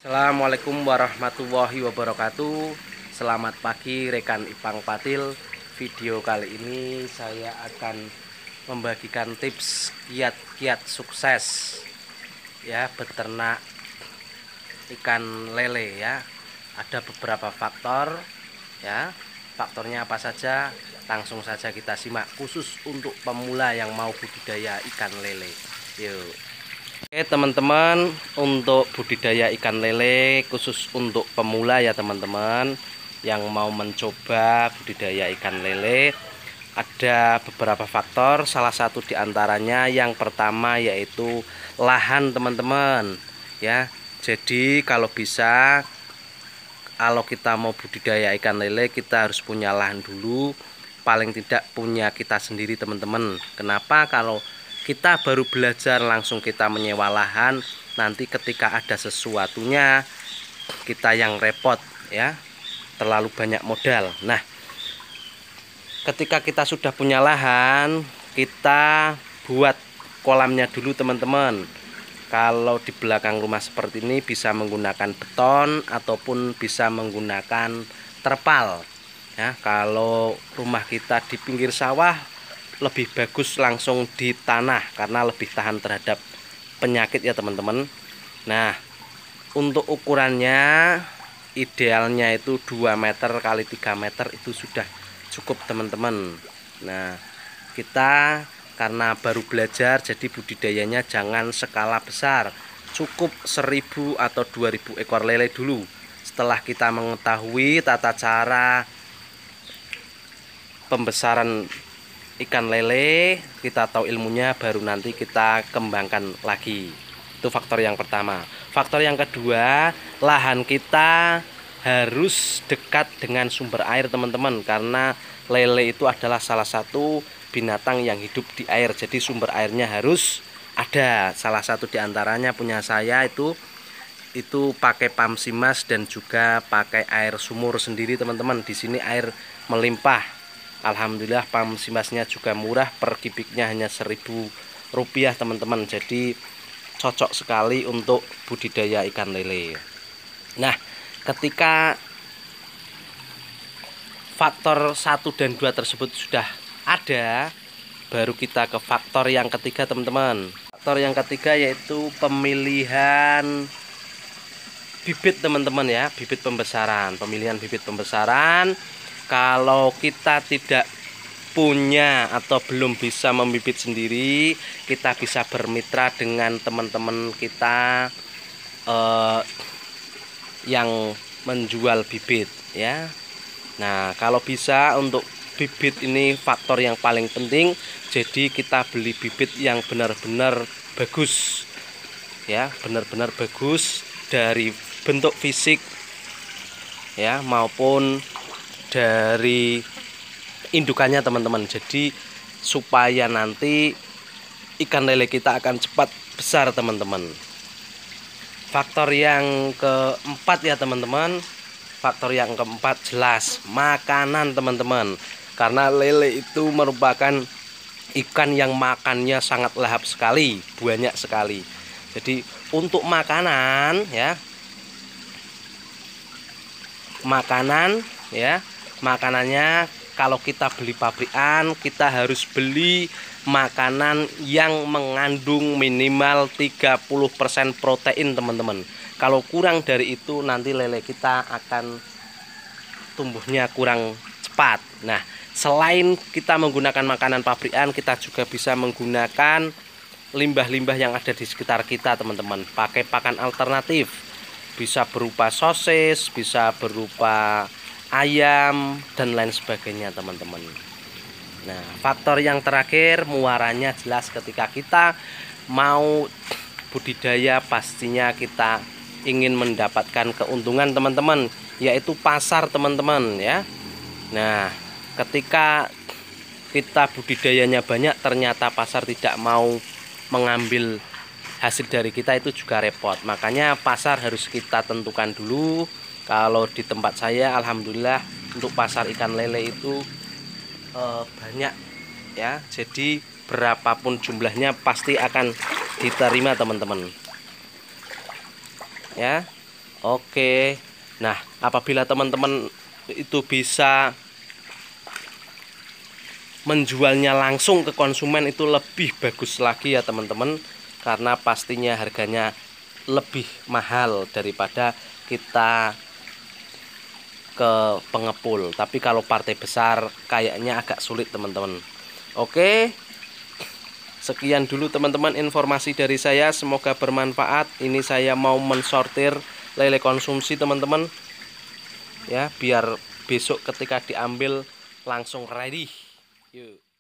Assalamualaikum warahmatullahi wabarakatuh. Selamat pagi rekan Ipang Patil. Video kali ini saya akan membagikan tips kiat-kiat sukses ya beternak ikan lele ya. Ada beberapa faktor ya. Faktornya apa saja? Langsung saja kita simak khusus untuk pemula yang mau budidaya ikan lele. Yuk. Oke teman-teman, untuk budidaya ikan lele khusus untuk pemula ya teman-teman yang mau mencoba budidaya ikan lele, ada beberapa faktor. Salah satu diantaranya yang pertama yaitu lahan teman-teman ya. Jadi kalau bisa, kalau kita mau budidaya ikan lele kita harus punya lahan dulu, paling tidak punya kita sendiri teman-teman. Kenapa? Kalau kita baru belajar langsung kita menyewa lahan, nanti ketika ada sesuatunya kita yang repot ya, terlalu banyak modal. Nah, ketika kita sudah punya lahan, kita buat kolamnya dulu teman-teman. Kalau di belakang rumah seperti ini bisa menggunakan beton ataupun bisa menggunakan terpal ya. Kalau rumah kita di pinggir sawah, lebih bagus langsung di tanah karena lebih tahan terhadap penyakit ya teman-teman. Nah, untuk ukurannya idealnya itu 2 meter kali 3 meter itu sudah cukup teman-teman. Nah, kita karena baru belajar jadi budidayanya jangan skala besar, cukup 1000 atau 2000 ekor lele dulu. Setelah kita mengetahui tata cara pembesaran ikan lele, kita tahu ilmunya, baru nanti kita kembangkan lagi. Itu faktor yang pertama. Faktor yang kedua, lahan kita harus dekat dengan sumber air teman-teman, karena lele itu adalah salah satu binatang yang hidup di air. Jadi sumber airnya harus ada. Salah satu diantaranya punya saya itu pakai Pamsimas dan juga pakai air sumur sendiri teman-teman. Di sini air melimpah. Alhamdulillah Pamsimasnya juga murah, per kubiknya hanya 1000 rupiah teman-teman. Jadi cocok sekali untuk budidaya ikan lele. Nah, ketika faktor 1 dan 2 tersebut sudah ada, baru kita ke faktor yang ketiga teman-teman. Faktor yang ketiga yaitu pemilihan bibit teman-teman ya, bibit pembesaran. Pemilihan bibit pembesaran, kalau kita tidak punya atau belum bisa membibit sendiri, kita bisa bermitra dengan teman-teman kita yang menjual bibit ya. Nah, kalau bisa untuk bibit ini faktor yang paling penting. Jadi kita beli bibit yang benar-benar bagus ya, benar-benar bagus dari bentuk fisik ya maupun dari indukannya teman-teman. Jadi supaya nanti ikan lele kita akan cepat besar teman-teman. Faktor yang keempat ya teman-teman, faktor yang keempat jelas makanan teman-teman. Karena lele itu merupakan ikan yang makannya sangat lahap sekali, banyak sekali. Jadi untuk makanan ya, makanannya kalau kita beli pabrikan, kita harus beli makanan yang mengandung minimal 30% protein teman-teman. Kalau kurang dari itu nanti lele kita akan tumbuhnya kurang cepat. Nah, selain kita menggunakan makanan pabrikan, kita juga bisa menggunakan limbah-limbah yang ada di sekitar kita teman-teman. Pakai pakan alternatif, bisa berupa sosis, bisa berupa ayam dan lain sebagainya teman-teman. Nah, faktor yang terakhir muaranya jelas. Ketika kita mau budidaya pastinya kita ingin mendapatkan keuntungan teman-teman, yaitu pasar teman-teman ya. Nah, ketika kita budidayanya banyak ternyata pasar tidak mau mengambil hasil dari kita, itu juga repot. Makanya pasar harus kita tentukan dulu. Kalau di tempat saya alhamdulillah untuk pasar ikan lele itu banyak ya. Jadi berapapun jumlahnya pasti akan diterima teman-teman ya. Oke. Nah, apabila teman-teman itu bisa menjualnya langsung ke konsumen itu lebih bagus lagi ya teman-teman, karena pastinya harganya lebih mahal daripada kita ke pengepul. Tapi kalau partai besar kayaknya agak sulit teman-teman. Oke, sekian dulu teman-teman informasi dari saya, semoga bermanfaat. Ini saya mau mensortir lele konsumsi teman-teman ya, biar besok ketika diambil langsung ready. Yuk.